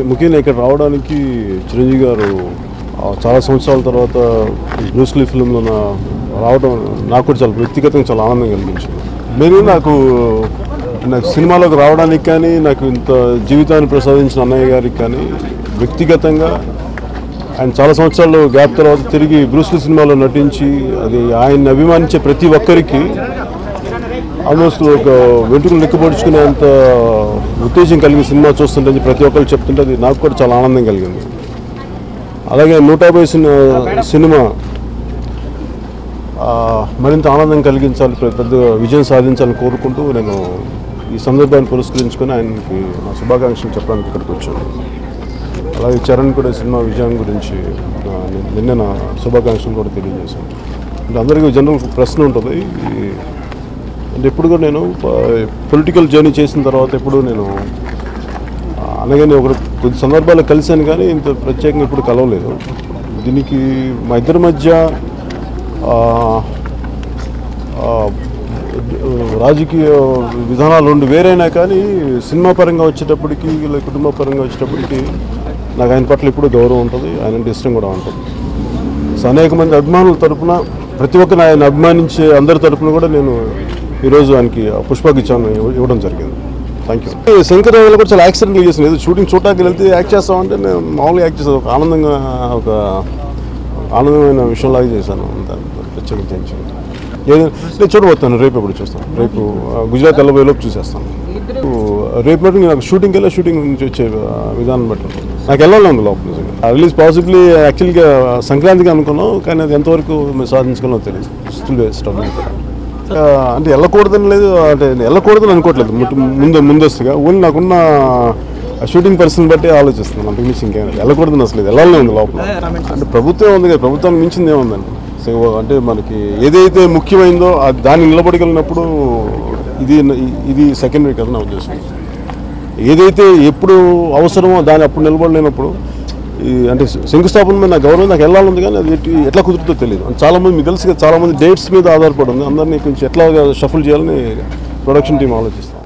ముఖ్యంగా ఇక్కడ రావడానికి చిరంజీవి గారు చాలా సంవత్సరాల తర్వాత బ్రూస్ లీ ఫిల్మ్లో రావడం నాకు కూడా చాలా వ్యక్తిగతంగా చాలా ఆనందం కలిగించింది. నేను నాకు సినిమాలోకి రావడానికి కానీ నాకు ఇంత జీవితాన్ని ప్రసాదించిన అన్నయ్య గారికి కానీ వ్యక్తిగతంగా ఆయన చాలా సంవత్సరాలు గ్యాప్ తర్వాత తిరిగి బ్రూస్ లీ సినిమాలో నటించి అది ఆయన్ని అభిమానించే ప్రతి ఒక్కరికి ఆల్మోస్ట్ ఒక వెంట్రుకలు లెక్కపడుచుకునేంత ఉత్తేజం కలిగిన సినిమా చూస్తుంటే ప్రతి ఒక్కరు చెప్తుంటే అది నాకు కూడా చాలా ఆనందం కలిగింది. అలాగే 150 సినిమా మరింత ఆనందం కలిగించాలి, పెద్ద విజయం సాధించాలని కోరుకుంటూ నేను ఈ సందర్భాన్ని పురస్కరించుకొని ఆయనకి నా శుభాకాంక్షలు చెప్పడానికి ఇక్కడికి వచ్చాను. అలాగే చరణ్ కూడా సినిమా విజయం గురించి నిన్న నా శుభాకాంక్షలు కూడా తెలియజేశాను. అంటే అందరికీ జనరల్ ప్రశ్న ఉంటుంది, అంటే ఎప్పుడు కూడా నేను పొలిటికల్ జర్నీ చేసిన తర్వాత ఎప్పుడు నేను అనగానే కొద్ది సందర్భాల్లో కలిశాను కానీ ఇంత ప్రత్యేకంగా ఎప్పుడు కలవలేదు. దీనికి మా ఇద్దరి మధ్య రాజకీయ విధానాలు రెండు వేరైనా కానీ సినిమా పరంగా వచ్చేటప్పటికి ఇలా కుటుంబ పరంగా వచ్చేటప్పటికి నాకు ఆయన పట్ల ఎప్పుడు గౌరవం ఉంటుంది, ఆయన ఇష్టం కూడా ఉంటుంది. సో అనేక మంది అభిమానుల తరఫున ప్రతి ఒక్కరిని ఆయన అభిమానించే అందరి తరఫున కూడా నేను ఈరోజు ఆయనకి పుష్పగుచ్ఛాన్ని ఇవ్వడం జరిగింది. Thank you. శంకర్ రావు కూడా చాలా యాక్సిడెంట్లు చేసాను, ఏదో షూటింగ్ చూడటానికి వెళ్తే యాక్ట్ చేస్తామంటే నేను మామూలుగా యాక్ట్ చేస్తాను, ఒక ఆనందమైన విషయంలాగా చేశాను. ప్రత్యేకించి నేను చూడబోతాను, రేపు ఎప్పుడు చూస్తాను. రేపు గుజరాత్ వెళ్ళబోయేలోపు చూసేస్తాను. రేపు మటు నాకు షూటింగ్కి వెళ్ళి షూటింగ్ నుంచి వచ్చే విధానం బట్టి నాకు వెళ్ళాలి ఉంది లోపల. రిలీజ్ పాసిబ్లీ యాక్చువల్గా సంక్రాంతికి అనుకున్నాం, కానీ అది ఎంతవరకు మేము సాధించుకున్నాం తెలియదు. Still struggle. అంటే వెళ్ళకూడదని లేదు, అంటే వెళ్ళకూడదని అనుకోవట్లేదు ముందస్తుగా. ఓన్లీ నాకున్న షూటింగ్ పర్సన్ బట్టి ఆలోచిస్తున్నాను, అంతకు మించి ఇంకేం వెళ్ళకూడదని అసలు వెళ్ళాలనే ఉంది లోపల. అంటే ప్రభుత్వం ఉంది కదా, ప్రభుత్వానికి మించింది ఏముందండి. సో అంటే మనకి ఏదైతే ముఖ్యమైందో దాన్ని నిలబడగలిగినప్పుడు ఇది సెకండరీ కదా నా ఉద్దేశం. ఏదైతే ఎప్పుడు అవసరమో దాన్ని అప్పుడు నిలబడలేనప్పుడు అంటే శంకుస్థాపన మీద నా గౌరవం నాకు వెళ్ళాలి, కానీ అది ఎట్లా కుదురుతుందో తెలియదు. చాలామంది మీకు తెలుసు కదా, చాలామంది డేట్స్ మీద ఆధారపడి ఉంది. అందరినీ కొంచెం ఎట్లా షఫుల్ చేయాలని ప్రొడక్షన్ టీం ఆలోచిస్తాం.